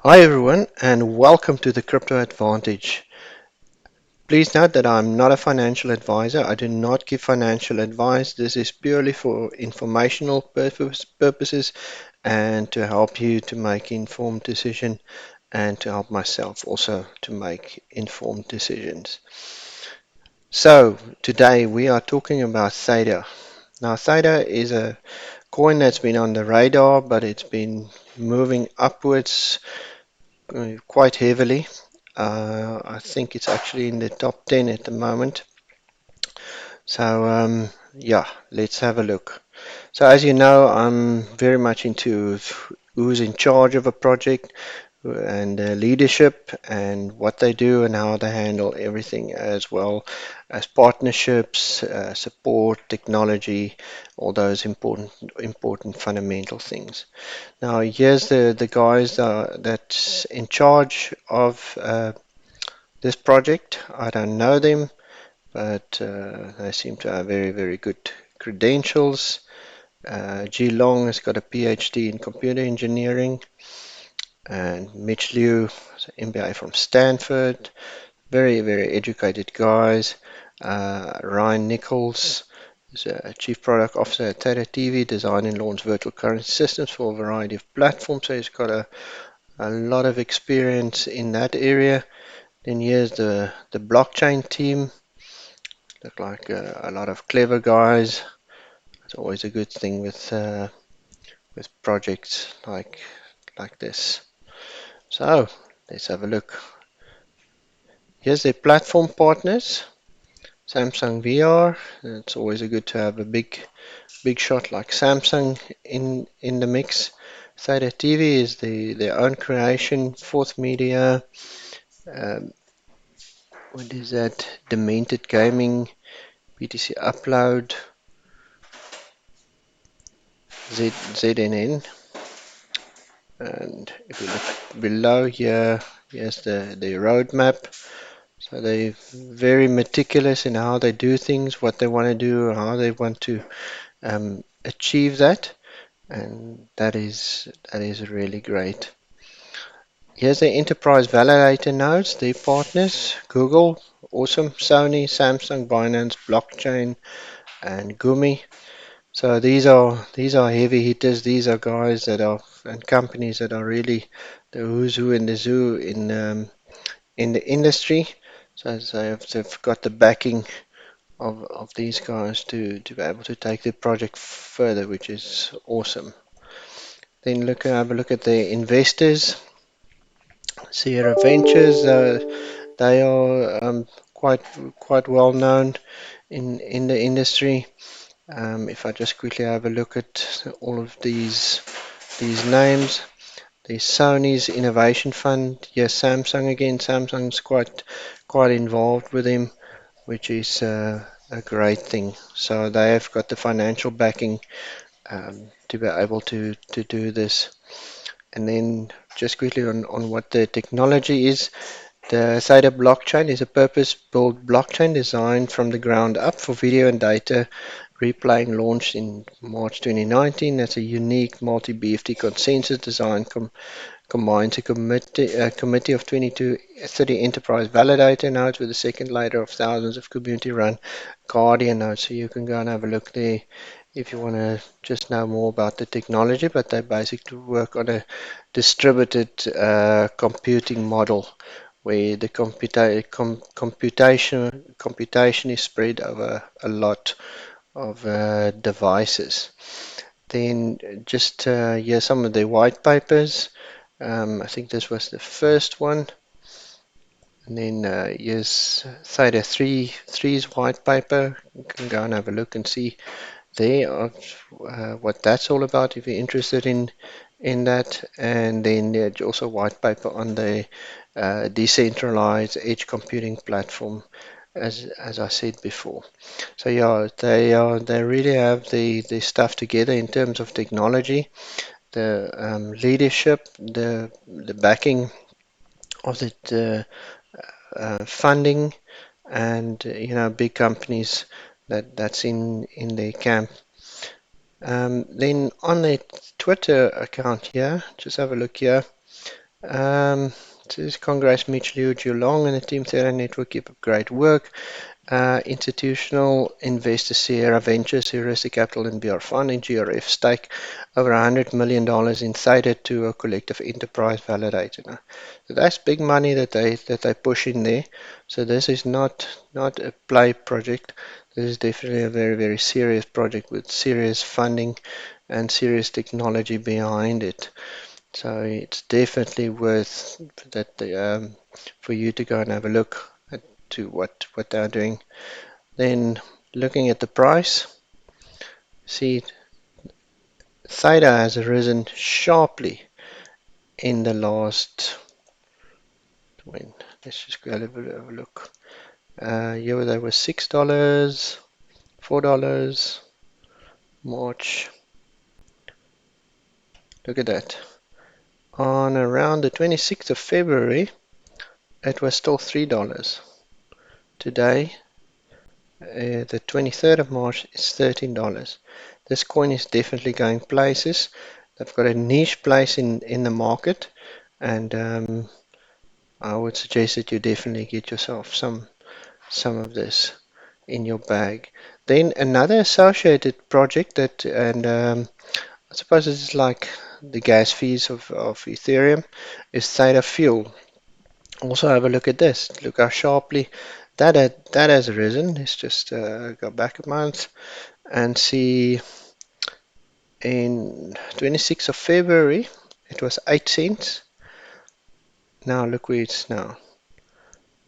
Hi everyone and welcome to the Crypto Advantage. Please note that I'm not a financial advisor. I do not give financial advice. This is purely for informational purposes and to help you to make informed decision and to help myself also to make informed decisions. So today we are talking about Theta. Now Theta is a coin that's been on the radar, but it's been moving upwards quite heavily. I think it's actually in the top 10 at the moment. So, yeah, let's have a look. So, as you know, I'm very much into who's in charge of a project and leadership and what they do and how they handle everything, as well as partnerships, support, technology, all those important fundamental things. Now, here's the guys that's in charge of this project. I don't know them, but they seem to have very good credentials. G Long has got a PhD in computer engineering, and Mitch Liu is an MBA from Stanford. Very educated guys. Ryan Nichols is a Chief Product Officer at Theta TV, design and launch virtual currency systems for a variety of platforms. So he's got a lot of experience in that area. Then here's the blockchain team. Look like a lot of clever guys. It's always a good thing with projects like this. So let's have a look. Here's their platform partners. Samsung VR. It's always a good to have a big shot like Samsung in the mix. Theta TV is their own creation. Fourth Media. Um, what is that? Demented Gaming. BTC Upload. ZNN. And if you look below here, here's the roadmap. So they're very meticulous in how they do things, what they want to do, how they want to achieve that, and that is really great. Here's the enterprise validator nodes, their partners: Google, awesome, Sony, Samsung, Binance, Blockchain, and Gumi. So these are heavy hitters. These are guys that are and companies that are really the who's who in the zoo in the industry. So they've got the backing of these guys to be able to take the project further, which is awesome. Then have a look at the investors. Sierra Ventures, they are quite well known in the industry. If I just quickly have a look at all of these names, there's Sony's Innovation Fund. Yes, Samsung again. Samsung's quite involved with him, which is a great thing. So they have got the financial backing to be able to do this. And then just quickly on what the technology is. The Theta blockchain is a purpose-built blockchain designed from the ground up for video and data replaying, launched in March 2019. That's a unique multi-BFT consensus design combines a committee of 30 enterprise validator nodes with a second layer of thousands of community-run Guardian nodes. So you can go and have a look there if you want to just know more about the technology. But they basically work on a distributed computing model where the computation is spread over a lot of devices. Then just yeah, some of the white papers. I think this was the first one. And then here's Theta 3's white paper. You can go and have a look and see there what that's all about if you're interested in that. And then there's also white paper on the decentralized edge computing platform, as I said before. So yeah, they really have the stuff together in terms of technology, the leadership, the backing of the funding, and big companies that's in their camp. Then on their Twitter account here, just have a look here. Um, Says congrats Mitch Liu Long and the Team Theta Network, keep up great work. Institutional investor Sierra Ventures, Heuristic Capital and BR Fund and GRF stake over $100 million in Theta to a collective enterprise validator. Now, so that's big money that they push in there. So this is not a play project. This is definitely a very serious project with serious funding and serious technology behind it. So it's definitely worth that for you to go and have a look at to what they're doing. Then looking at the price, see Theta has risen sharply in the last when let's just go have a look. Yeah, there was $6, $4, March. Look at that. On around the 26th of February, it was still $3. Today, the 23rd of March is $13. This coin is definitely going places. They've got a niche place in the market, and I would suggest that you definitely get yourself some of this in your bag. Then another associated project that, and I suppose it's like the gas fees of Ethereum, is Theta Fuel. Also have a look at this. Look how sharply that has risen. Let's just go back a month and see in 26th of February it was 8 cents. Now look where it's now.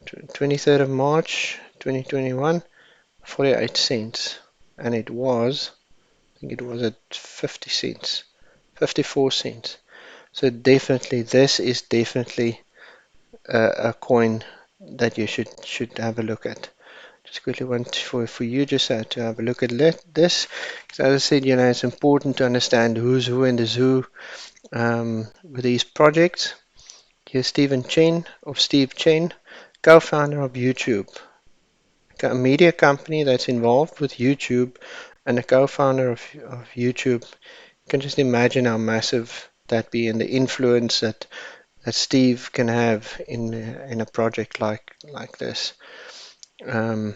23rd of March 2021, 48 cents. And it was, I think it was at 50 cents, 54 cents. So definitely, this is definitely a coin that you should have a look at. Just quickly want for you just to have a look at this. Because as I said, it's important to understand who's who in the zoo with these projects. Here's Stephen Chen of Steve Chen, co-founder of YouTube, a media company that's involved with YouTube, and a co-founder of YouTube. You can just imagine how massive that be and the influence that Steve can have in a project like this. Um,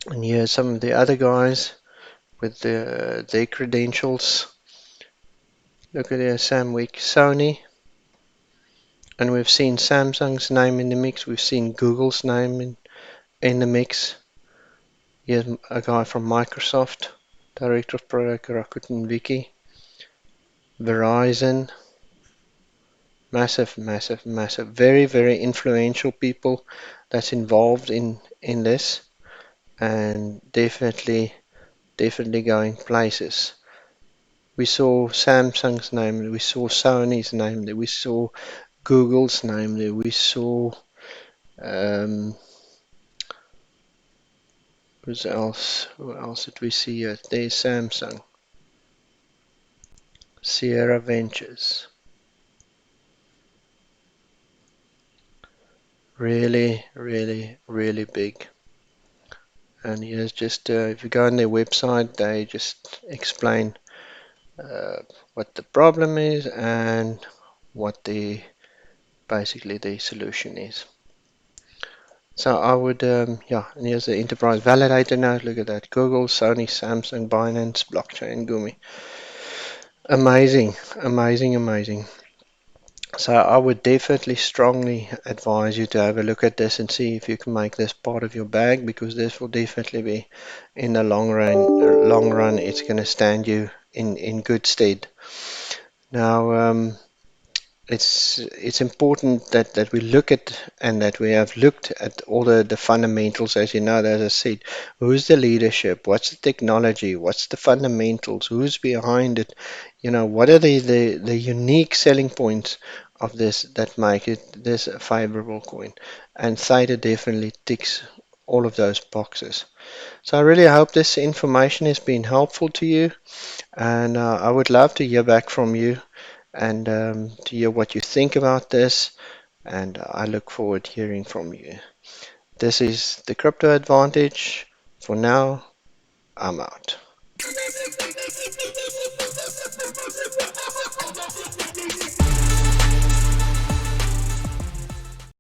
and here's some of the other guys with their credentials. Look at there, Sam Wick, Sony, and we've seen Samsung's name in the mix. We've seen Google's name in the mix. Here's a guy from Microsoft, Director of Product Rakuten Wiki, Verizon, massive, very influential people that's involved in this, and definitely going places. We saw Samsung's name, we saw Sony's name, we saw Google's name, we saw um, who else did we see here? There's Samsung, Sierra Ventures. Really big. And here's just if you go on their website, they just explain what the problem is and what basically the solution is. So I would, yeah, and here's the enterprise validator node. Look at that. Google, Sony, Samsung, Binance, blockchain, Gumi. Amazing. So I would definitely strongly advise you to have a look at this and see if you can make this part of your bag, because this will definitely be in the long run, it's going to stand you in good stead. Now, it's important that we look at and that we have looked at all the fundamentals, as you know, as I said, who's the leadership, what's the technology, what's the fundamentals, who's behind it, what are the unique selling points of this that make it this a favorable coin. And Theta definitely ticks all of those boxes. So I really hope this information has been helpful to you, and I would love to hear back from you and to hear what you think about this. And I look forward to hearing from you. This is the Crypto Advantage. For now, I'm out.